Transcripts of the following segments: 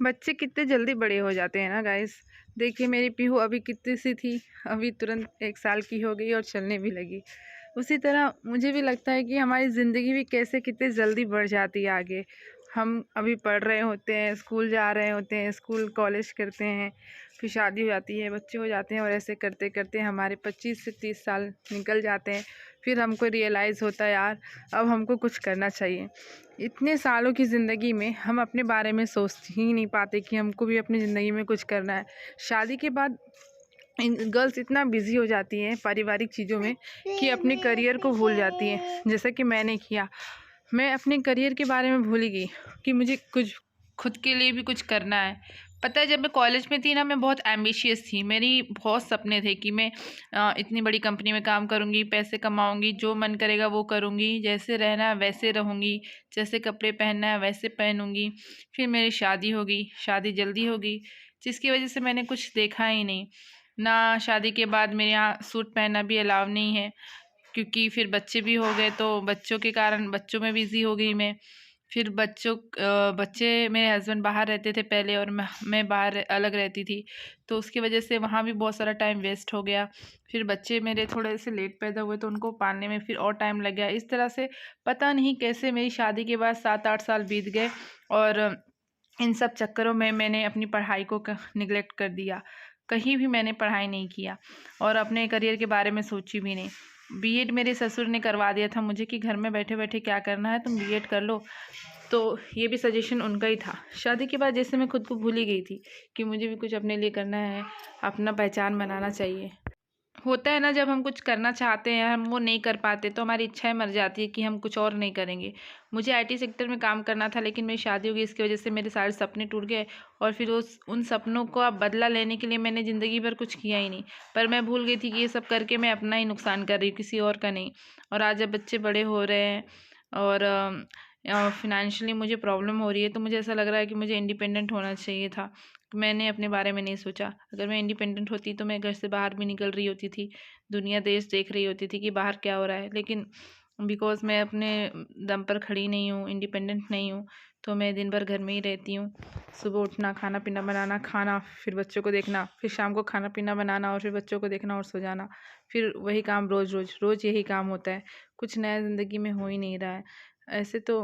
बच्चे कितने जल्दी बड़े हो जाते हैं ना गाइस। देखिए मेरी पीहू अभी कितनी सी थी, अभी तुरंत 1 साल की हो गई और चलने भी लगी। उसी तरह मुझे भी लगता है कि हमारी ज़िंदगी भी कैसे कितने जल्दी बढ़ जाती है आगे। हम अभी पढ़ रहे होते हैं, स्कूल जा रहे होते हैं, स्कूल कॉलेज करते हैं, फिर शादी हो जाती है, बच्चे हो जाते हैं और ऐसे करते करते हमारे 25 से 30 साल निकल जाते हैं। फिर हमको रियलाइज़ होता है यार अब हमको कुछ करना चाहिए। इतने सालों की ज़िंदगी में हम अपने बारे में सोच ही नहीं पाते कि हमको भी अपनी ज़िंदगी में कुछ करना है। शादी के बाद गर्ल्स इतना बिज़ी हो जाती हैं पारिवारिक चीज़ों में कि अपने करियर को भूल जाती हैं, जैसा कि मैंने किया। मैं अपने करियर के बारे में भूल ही गई कि मुझे कुछ खुद के लिए भी कुछ करना है। पता है जब मैं कॉलेज में थी ना, मैं बहुत एम्बिशियस थी। मेरी बहुत सपने थे कि मैं इतनी बड़ी कंपनी में काम करूँगी, पैसे कमाऊँगी, जो मन करेगा वो करूँगी, जैसे रहना है वैसे रहूँगी, जैसे कपड़े पहनना है वैसे पहनूँगी। फिर मेरी शादी हो गई, शादी जल्दी हो गई, जिसकी वजह से मैंने कुछ देखा ही नहीं। ना शादी के बाद मेरे यहाँ सूट पहनना भी अलाउ नहीं है, क्योंकि फिर बच्चे भी हो गए तो बच्चों के कारण बच्चों में बिज़ी हो गई मैं। फिर बच्चे मेरे हस्बैंड बाहर रहते थे पहले और मैं बाहर अलग रहती थी, तो उसकी वजह से वहाँ भी बहुत सारा टाइम वेस्ट हो गया। फिर बच्चे मेरे थोड़े से लेट पैदा हुए तो उनको पालने में फिर और टाइम लग गया। इस तरह से पता नहीं कैसे मेरी शादी के बाद 7-8 साल बीत गए और इन सब चक्करों में मैंने अपनी पढ़ाई को निगलेक्ट कर दिया। कहीं भी मैंने पढ़ाई नहीं किया और अपने करियर के बारे में सोची भी नहीं। बीएड मेरे ससुर ने करवा दिया था मुझे कि घर में बैठे बैठे क्या करना है, तुम बीएड कर लो। तो ये भी सजेशन उनका ही था। शादी के बाद जैसे मैं खुद को भूल ही गई थी कि मुझे भी कुछ अपने लिए करना है, अपना पहचान बनाना चाहिए। होता है ना, जब हम कुछ करना चाहते हैं हम वो नहीं कर पाते तो हमारी इच्छाएं मर जाती है कि हम कुछ और नहीं करेंगे। मुझे आईटी सेक्टर में काम करना था, लेकिन मेरी शादी हो गई, इसकी वजह से मेरे सारे सपने टूट गए और फिर उन सपनों को अब बदला लेने के लिए मैंने ज़िंदगी भर कुछ किया ही नहीं। पर मैं भूल गई थी कि ये सब करके मैं अपना ही नुकसान कर रही हूँ, किसी और का नहीं। और आज जब बच्चे बड़े हो रहे हैं और फिनेंशियली मुझे प्रॉब्लम हो रही है, तो मुझे ऐसा लग रहा है कि मुझे इंडिपेंडेंट होना चाहिए था। मैंने अपने बारे में नहीं सोचा। अगर मैं इंडिपेंडेंट होती तो मैं घर से बाहर भी निकल रही होती थी, दुनिया देश देख रही होती थी कि बाहर क्या हो रहा है। लेकिन बिकॉज़ मैं अपने दम पर खड़ी नहीं हूँ, इंडिपेंडेंट नहीं हूँ, तो मैं दिन भर घर में ही रहती हूँ। सुबह उठना, खाना पीना बनाना, खाना, फिर बच्चों को देखना, फिर शाम को खाना पीना बनाना और फिर बच्चों को देखना और सो जाना। फिर वही काम रोज़ यही काम होता है। कुछ नया ज़िंदगी में हो ही नहीं रहा है। ऐसे तो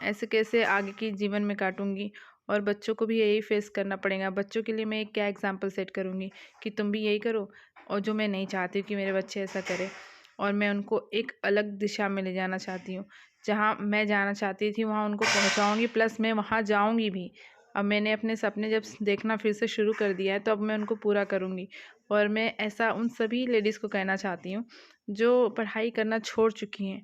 ऐसे कैसे आगे की जीवन में काटूँगी और बच्चों को भी यही फेस करना पड़ेगा। बच्चों के लिए मैं क्या एग्ज़ाम्पल सेट करूँगी कि तुम भी यही करो, और जो मैं नहीं चाहती हूँ कि मेरे बच्चे ऐसा करें। और मैं उनको एक अलग दिशा में ले जाना चाहती हूँ। जहाँ मैं जाना चाहती थी वहाँ उनको पहुँचाऊँगी, प्लस मैं वहाँ जाऊँगी भी। अब मैंने अपने सपने जब देखना फिर से शुरू कर दिया है तो अब मैं उनको पूरा करूँगी। और मैं ऐसा उन सभी लेडीज़ को कहना चाहती हूँ जो पढ़ाई करना छोड़ चुकी हैं।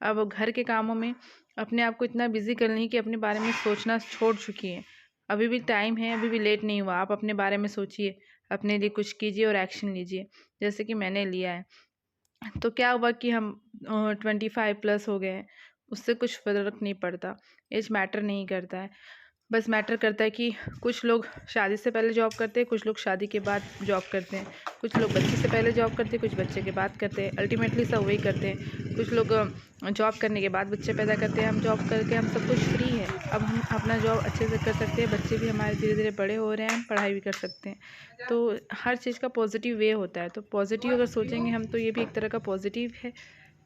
अब घर के कामों में अपने आप को इतना बिज़ी कर ली कि अपने बारे में सोचना छोड़ चुकी हैं। अभी भी टाइम है, अभी भी लेट नहीं हुआ। आप अपने बारे में सोचिए, अपने लिए कुछ कीजिए और एक्शन लीजिए, जैसे कि मैंने लिया है। तो क्या हुआ कि हम 25 प्लस हो गए हैं, उससे कुछ फ़र्क नहीं पड़ता। एज मैटर नहीं करता है। बस मैटर करता है कि कुछ लोग शादी से पहले जॉब करते हैं, कुछ लोग शादी के बाद जॉब करते हैं, कुछ लोग बच्चे से पहले जॉब करते हैं, कुछ बच्चे के बाद करते हैं। अल्टीमेटली सब वही करते हैं। कुछ लोग जॉब करने के बाद बच्चे पैदा करते हैं। हम जॉब करके हम सब कुछ फ्री है। अब हम अपना जॉब अच्छे से कर सकते हैं, बच्चे भी हमारे धीरे धीरे बड़े हो रहे हैं, हम पढ़ाई भी कर सकते हैं। तो हर चीज़ का पॉजिटिव वे होता है। तो पॉजिटिव अगर सोचेंगे हम तो ये भी एक तरह का पॉजिटिव है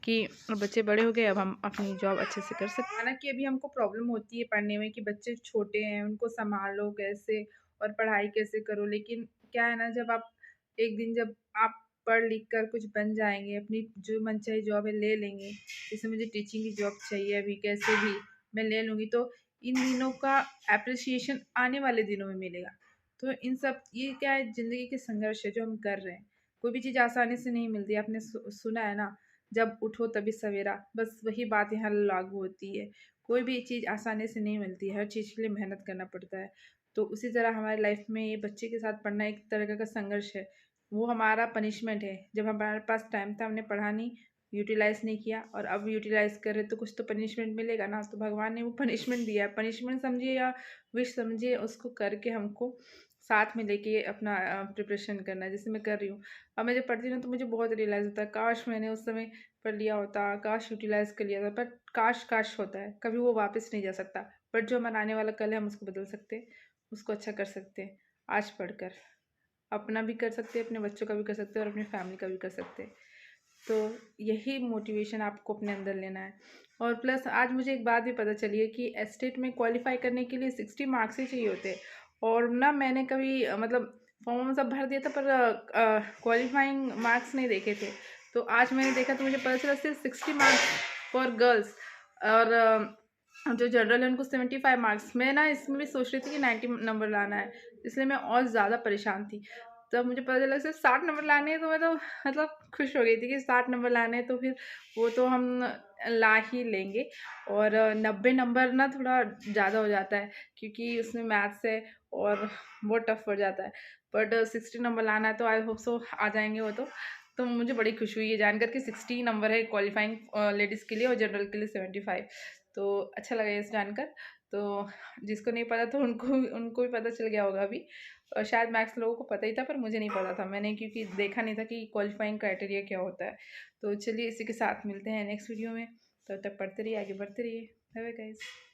कि बच्चे बड़े हो गए, अब हम अपनी जॉब अच्छे से कर सकते हैं। हालाँकि अभी हमको प्रॉब्लम होती है पढ़ने में कि बच्चे छोटे हैं, उनको सँभालो कैसे और पढ़ाई कैसे करो। लेकिन क्या है ना, जब आप पढ़ लिख कर कुछ बन जाएँगे, अपनी जो मनचाही जॉब है ले लेंगे, जैसे मुझे टीचिंग की जॉब चाहिए अभी कैसे भी मैं ले लूँगी, तो इन दिनों का एप्रिसिएशन आने वाले दिनों में मिलेगा। तो इन सब ये क्या है, ज़िंदगी के संघर्ष है जो हम कर रहे हैं। कोई भी चीज़ आसानी से नहीं मिलती। आपने सुना है ना, जब उठो तभी सवेरा, बस वही बात यहाँ लागू होती है। कोई भी चीज़ आसानी से नहीं मिलती है, हर चीज़ के लिए मेहनत करना पड़ता है। तो उसी तरह हमारी लाइफ में ये बच्चे के साथ पढ़ना एक तरह का संघर्ष है। वो हमारा पनिशमेंट है। जब हमारे पास टाइम था हमने पढ़ा नहीं, यूटिलाइज़ नहीं किया, और अब यूटिलाइज़ कर रहे तो कुछ तो पनिशमेंट मिलेगा ना। तो भगवान ने वो पनिशमेंट दिया है, पनिशमेंट समझिए या विश समझिए, उसको करके हमको साथ में लेके अपना प्रिपरेशन करना है, जैसे मैं कर रही हूँ। अब मैं जब पढ़ती हूँ ना तो मुझे बहुत रियलाइज़ होता है, काश मैंने उस समय पढ़ लिया होता, काश यूटिलाइज़ कर लिया था। बट काश काश होता है, कभी वो वापस नहीं जा सकता। बट जो हमारा आने वाला कल है हम उसको बदल सकते हैं, उसको अच्छा कर सकते हैं आज पढ़कर। अपना भी कर सकते हैं, अपने बच्चों का भी कर सकते हैं और अपनी फैमिली का भी कर सकते हैं। तो यही मोटिवेशन आपको अपने अंदर लेना है। और प्लस आज मुझे एक बात भी पता चली है कि एस्टेट में क्वालिफाई करने के लिए 60 मार्क्स ही चाहिए होते हैं। और ना मैंने कभी मतलब फॉर्म सब भर दिया था पर क्वालिफाइंग मार्क्स नहीं देखे थे। तो आज मैंने देखा तो मुझे पता चला सिर्फ 60 मार्क्स फॉर गर्ल्स। और जो जनरल है उनको 75 मार्क्स। मैं ना इसमें भी सोच रही थी कि 90 नंबर लाना है, इसलिए मैं और ज़्यादा परेशान थी। तब मुझे पता चला सिर्फ 60 नंबर लाने हैं, तो मैं तो मतलब खुश हो गई थी कि 60 नंबर लाने हैं, तो फिर वो तो हम ला ही लेंगे। और 90 नंबर ना थोड़ा ज़्यादा हो जाता है क्योंकि उसमें मैथ्स है और बहुत टफ पड़ जाता है। बट 60 नंबर लाना है तो आई होप सो आ जाएंगे वो तो मुझे बड़ी खुशी हुई है जानकर कि 60 नंबर है क्वालिफाइंग लेडीज़ के लिए और जनरल के लिए 75। तो अच्छा लगा ये जानकर। तो जिसको नहीं पता था उनको उनको भी पता चल गया होगा अभी। और शायद मैक्स लोगों को पता ही था पर मुझे नहीं पता था, मैंने क्योंकि देखा नहीं था कि क्वालिफाइंग क्राइटेरिया क्या होता है। तो चलिए इसी के साथ मिलते हैं नेक्स्ट वीडियो में। तब तक पढ़ते रहिए, आगे बढ़ते रहिए। Bye bye guys.